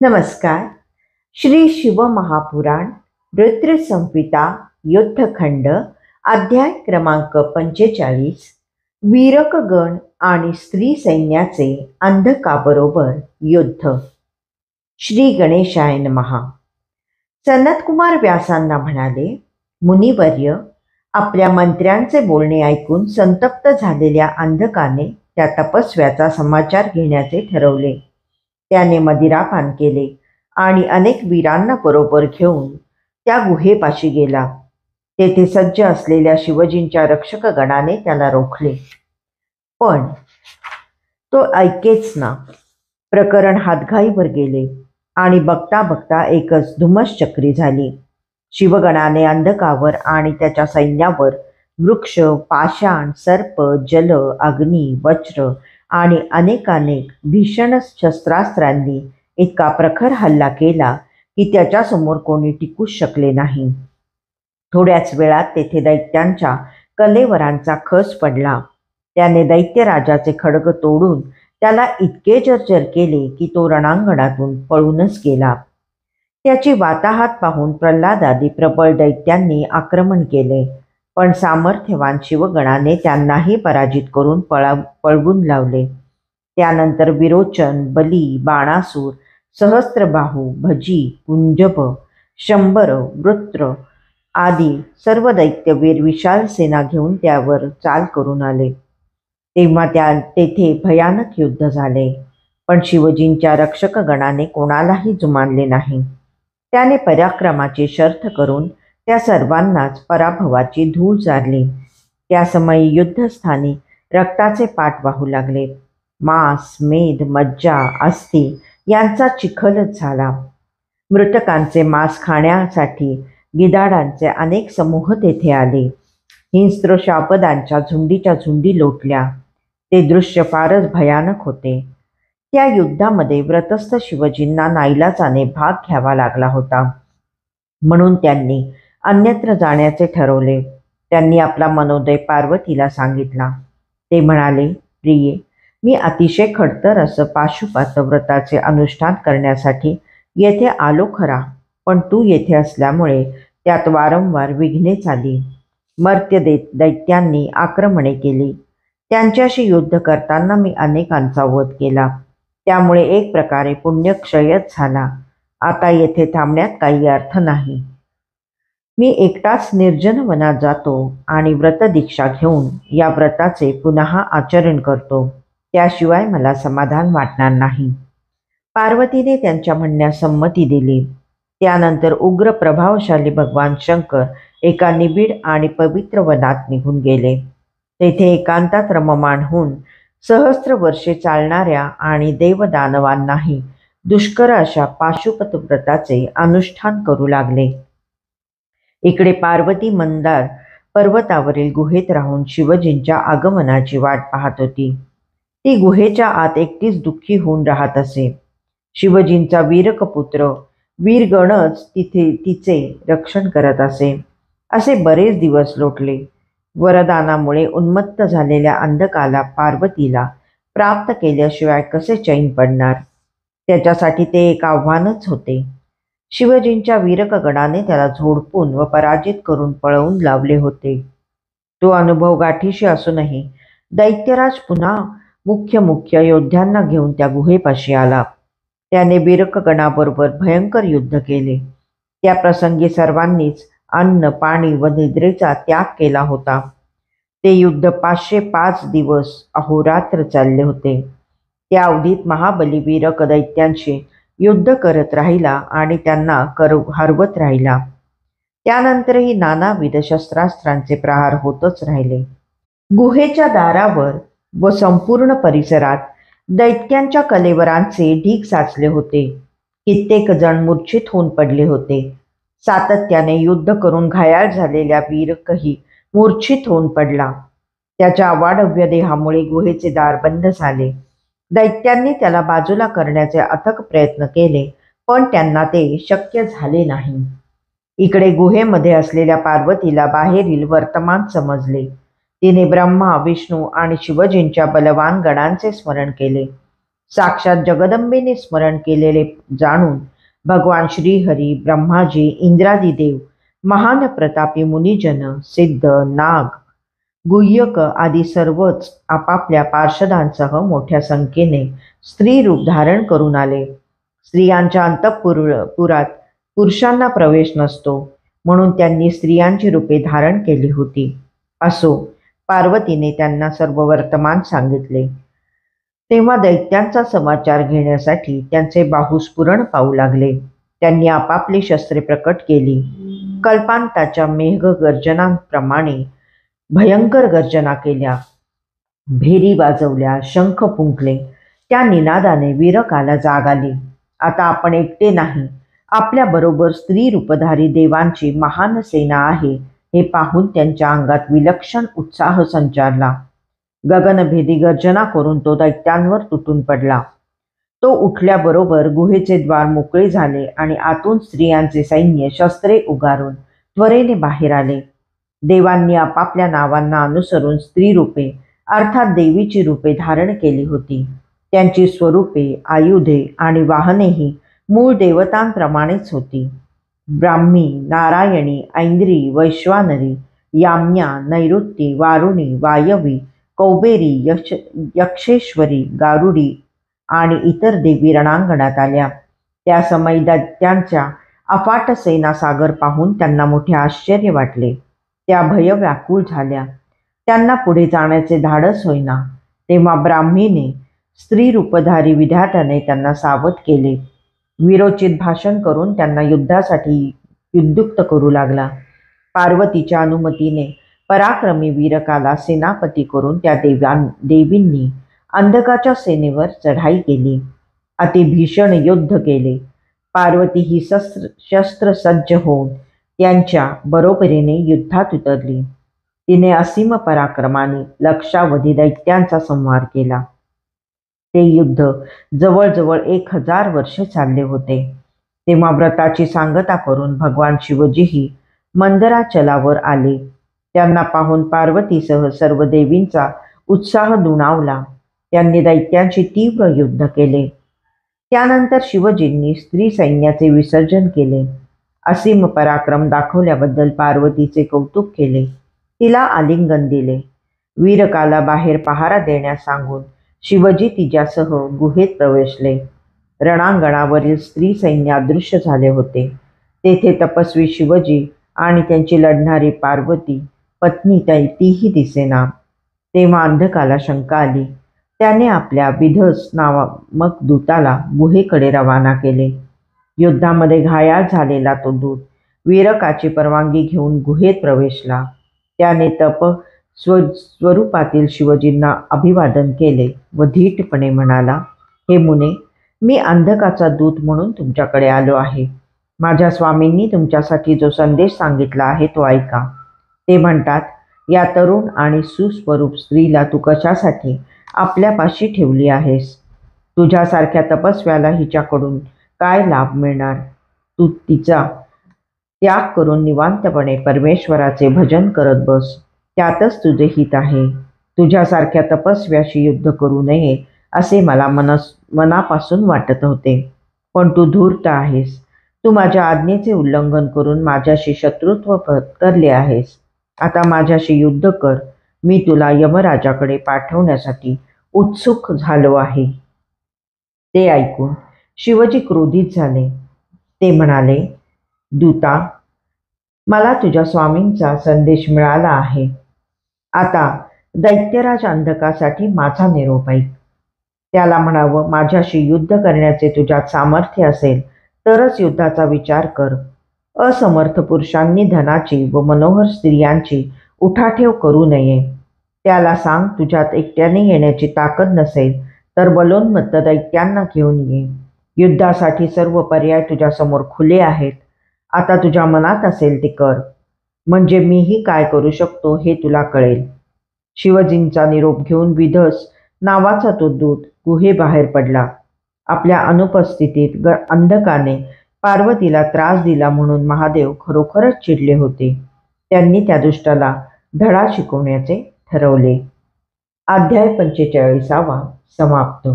नमस्कार. श्री शिवमहापुराण रुद्र संहिता युद्धखंड अध्याय क्रमांक 45. वीरकगण आणि स्त्री सैन्याचे अंधकाबरोबर युद्ध. श्री गणेशाय नमः. सनतकुमार व्यासांना म्हणाले, मुनिवर्य, आपल्या मंत्र्यांचे बोलणे ऐकून संतप्त झालेल्या अंधकाने त्या तपस्व्याचा समाचार घेण्याचे ठरवले. त्याने मदिरापान केले आणि अनेक वीरांना बरोबर घेऊन त्या गुहेपाशी गेला. तेथे सज्ज असलेल्या शिवजींच्या रक्षक गणाने त्याला रोखले, पण तो ऐकेच ना. प्रकरण हातघाईवर गेले आणि बघता बघता एकच धुमश्चक्री झाली. शिवगणाने अंधकावर आणि त्याच्या सैन्यावर वृक्ष, पाषाण, सर्प, जल, अग्नी, वज्र आणि अनेकानेक भीषण शस्त्रास्त्रांनी इतका प्रखर हल्ला केला की त्याच्यासमोर कोणी टिकूच शकले नाही. थोड्याच वेळात तेथे दैत्यांच्या कलेवरांचा खस पडला. त्याने दैत्यराजाचे खड्ग तोडून त्याला इतके जर्जर केले की तो रणांगणातून पळूनच गेला. त्याची वाताहात पाहून प्रल्हादादी प्रबळ दैत्यांनी आक्रमण केले, पण सामर्थ्यवान शिवगणाने त्यांनाही पराजित करून पळवून लावले. त्यानंतर विरोचन, बली, बाणासूर, सहस्त्रबाहू, भजी, कुंजभ, शंबर, वृत्र आदी सर्व दैत्यवीर विशाल सेना घेऊन त्यावर चाल करून आले. तेव्हा तेथे भयानक युद्ध झाले, पण शिवजींच्या रक्षक गणाने कोणालाही जुमानले नाही. त्याने पराक्रमाची शर्थ करून त्या सर्वांनाच पराभवाची धूळ चारली. त्या समयी युद्धस्थानी रक्ताचे पाट वाहू लागले. मांस, मेद, मज्जा, अस्थि यांचा चिखलच झाला. मृतकांचे मांस खाण्यासाठी गिधाडांचे अनेक समूह तेथे आले. हिंस्त्र शापदांच्या झुंडीच्या झुंडी लोटल्या. ते दृश्य फारच भयानक होते. त्या युद्धामध्ये व्रतस्थ शिवजींना नाईलाजाने भाग घ्यावा लागला होता, म्हणून त्यांनी अन्यत्र जाण्याचे ठरवले. त्यांनी आपला मनोदय पार्वतीला सांगितला. ते म्हणाले, प्रिये, मी अतिशय खडतर असं पाशुपात व्रताचे अनुष्ठान करण्यासाठी येथे आलो खरा, पण तू येथे असल्यामुळे त्यात वारंवार विघ्नेच आली. मर्त्य दैत्यांनी आक्रमणे केली. त्यांच्याशी युद्ध करताना मी अनेकांचा वध केला. त्यामुळे एक प्रकारे पुण्यक्षयच झाला. आता येथे थांबण्यात काही अर्थ नाही. मी एकटाच निर्जन वनात जातो आणि व्रतदीक्षा घेऊन या व्रताचे पुन्हा आचरण करतो. त्याशिवाय मला समाधान वाटणार नाही. पार्वतीने त्यांच्या म्हणण्यास संमती दिली. त्यानंतर उग्र प्रभावशाली भगवान शंकर एका निबिड आणि पवित्र वनात निघून गेले. तेथे एकांतात रममाण होऊन सहस्त्र वर्षे चालणाऱ्या आणि देवदानवांनाही दुष्कर अशा पाशुपत व्रताचे अनुष्ठान करू लागले. इकडे पार्वती मंदार पर्वतावरील गुहेत राहून शिवजींच्या आगमनाची वाट पाहत होती. ती गुहेच्या आत एकटीच दुःखी होऊन राहत असे. शिवजींचा वीरकपुत्र वीरगणच तिचे रक्षण करत असे. असे बरेच दिवस लोटले. वरदानामुळे उन्मत्त झालेल्या अंधकाला पार्वतीला प्राप्त केल्याशिवाय कसे चैन पडणार? त्याच्यासाठी ते एक आव्हानच होते. शिवजींच्या वीरकगणाने त्याला झोडपून व पराजित करून पळवून लावले होते. तो अनुभव गाठीशी असूनही दैत्यराज पुन्हा मुख्य योद्ध्यांना घेऊन त्या गुहेपाशी आला. त्याने वीरकगणाबरोबर भयंकर युद्ध केले. त्या प्रसंगी सर्वांनीच अन्न, पाणी व निद्रेचा त्याग केला होता. ते युद्ध 505 दिवस अहोरात्र चालले होते. त्या अवधीत महाबली वीरक दैत्यांशी युद्ध करत राहिला आणि त्यांना हरवत राहिला. त्यानंतरही नानाविध शस्त्रास्त्रांचे प्रहार होतच राहिले. गुहेच्या दारावर व संपूर्ण परिसरात दैत्यांच्या कलेवरांचे ढीग साचले होते. कित्येक जण मूर्छित होऊन पडले होते. सातत्याने युद्ध करून घायाळ झालेल्या वीरकही मूर्छित होऊन पडला. त्याच्या अवाढव्य देहामुळे गुहेचे दार बंद झाले. दैत्यांनी त्याला बाजूला करण्याचे अथक प्रयत्न केले, पण त्यांना ते शक्य झाले नाही. इकडे गुहेमध्ये असलेल्या पार्वतीला बाहेरील वर्तमान समजले. तिने ब्रह्मा, विष्णू आणि शिवजींच्या बलवान गणांचे स्मरण केले. साक्षात जगदंबेने स्मरण केलेले जाणून भगवान श्रीहरी, ब्रह्माजी, इंद्रादी देव, महान प्रतापी मुनिजन, सिद्ध, नाग, गुह्यक आदी सर्वच आपापल्या पार्षदांसह मोठ्या संख्येने स्त्री रूप धारण करून आले. स्त्रियांच्या अंतःपुरात पुरुषांना प्रवेश नसतो, म्हणून त्यांनी स्त्रियांची रूपे धारण केली होती. असो, पार्वतीने त्यांना सर्व वर्तमान सांगितले. तेव्हा दैत्यांचा समाचार घेण्यासाठी त्यांचे बाहू स्फुरण पाहू लागले. त्यांनी आपापली शस्त्रे प्रकट केली. कल्पांताच्या मेघगर्जनांप्रमाणे भयंकर गर्जना केल्या, भेरी वाजवल्या, शंख फुंकले. त्या निनादाने वीरकाला जाग आली. आता आपण एकटे नाही, आपल्या बरोबर स्त्री रूपधारी देवांची महान सेना आहे हे पाहून त्यांच्या अंगात विलक्षण उत्साह संचारला. गगनभेदी गर्जना करून तो दैत्यांवर तुटून पडला. तो उठल्याबरोबर गुहेचे द्वार मोकळे झाले आणि आतून स्त्रियांचे सैन्य शस्त्रे उगारून त्वरेने बाहेर आले. देवांनी आपापल्या नावांना अनुसरून स्त्री रूपे अर्थात देवीची रूपे धारण केली होती. त्यांची स्वरूपे, आयुधे आणि वाहनेही मूळ देवतांप्रमाणेच होती. ब्राह्मी, नारायणी, ऐंद्री, वैश्वानरी, याम्या, नैऋती, वारुणी, वायवी, कौबेरी, यक्षेश्वरी, गारुडी आणि इतर देवी रणांगणात आल्या. त्या समय दैत्यांच्या अफाट सेना सागर पाहून त्यांना मोठे आश्चर्य वाटले. त्या भयव्याकुळ झाल्या. त्यांना पुढे जाण्याचे धाडस होईना. तेव्हा ब्राह्मीने स्त्री रूपधारी विधात्याने त्यांना सावध केले. विरोचित भाषण करून त्यांना युद्धासाठी उद्युक्त करू लागला. पार्वतीच्या अनुमतीने पराक्रमी वीरकाला सेनापती करून त्या देवींनी अंधकाच्या सेनेवर चढाई केली. अतिभीषण युद्ध केले. पार्वती ही शस्त्रसज्ज होऊन त्यांच्या बरोबरीने युद्धात उतरली. तिने असीम पराक्रमाने लक्षावधी दैत्यांचा संहार केला. ते युद्ध जवळजवळ 1000 वर्षे चालले होते. तेव्हा व्रताची सांगता करून भगवान शिवजीही मंदराचलावर आले. त्यांना पाहून पार्वतीसह सर्व देवींचा उत्साह दुणावला. त्यांनी दैत्यांशी तीव्र युद्ध केले. त्यानंतर शिवजींनी स्त्री सैन्याचे विसर्जन केले. असीम पराक्रम दाखवल्याबद्दल पार्वतीचे कौतुक केले. तिला आलिंगन दिले. वीरकाला बाहेर पहारा देण्यास सांगून शिवजी तिच्यासह गुहेत प्रवेशले. रणांगणावरील स्त्री सैन्य अदृश्य झाले होते. तेथे तपस्वी शिवजी आणि त्यांची लढणारी पार्वती पत्नी तीही दिसेना. तेव्हा अंधकाला शंका आली. त्याने आपल्या विधस नामक दूताला गुहेकडे रवाना केले. युद्धामध्ये घायाळ झालेला तो दूत वीरकाची परवानगी घेऊन गुहेत प्रवेशला. त्याने स्वरूपातील शिवजींना अभिवादन केले व धीटपणे म्हणाला, हे मुने, मी अंधकाचा दूत म्हणून तुमच्याकडे आलो आहे. माझ्या स्वामींनी तुमच्यासाठी जो संदेश सांगितला आहे तो ऐका. ते म्हणतात, या तरुण आणि सुस्वरूप स्त्रीला तू कशासाठी आपल्यापाशी ठेवली आहेस? तुझ्यासारख्या तपस्व्याला हिच्याकडून काय लाभ मिळणार? तू तिचा त्याग करून निवांतपणे परमेश्वराचे भजन करत बस. त्यातच तुझे हित आहे. तुझ्यासारख्या तपस्व्याशी युद्ध करू नये असे मला मनापासून वाटत होते, पण तू धूर्त आहेस. तू माझ्या आज्ञेचे उल्लंघन करून माझ्याशी शत्रुत्व पत्करले आहेस. आता माझ्याशी युद्ध कर. मी तुला यमराजाकडे पाठवण्यासाठी उत्सुक झालो आहे. ते ऐकून शिवजी क्रोधित झाले. ते म्हणाले, दूता, मला तुझ्या स्वामींचा संदेश मिळाला आहे. आता दैत्यराज अंधकासाठी माझा निरोप ऐक. त्याला म्हणावं, माझ्याशी युद्ध करण्याचे तुझ्यात सामर्थ्य असेल तरच युद्धाचा विचार कर. असमर्थ पुरुषांनी धनाची व मनोहर स्त्रियांची उठाठेव करू नये. त्याला सांग, तुझ्यात एकट्याने येण्याची ताकद नसेल तर बलोन्मत्त दैत्यांना घेऊन ये. युद्धासाठी सर्व पर्याय तुझ्यासमोर खुले आहेत. आता तुझ्या मनात असेल ते कर, म्हणजे मीही काय करू शकतो हे तुला कळेल. शिवजींचा निरोप घेऊन विधस नावाचा तो दूत गुहेबाहेर पडला. आपल्या अनुपस्थितीत अंधकाने पार्वतीला त्रास दिला म्हणून महादेव खरोखरच चिडले होते. त्यांनी त्या दुष्टाला धडा शिकवण्याचे ठरवले. अध्याय 45 समाप्त.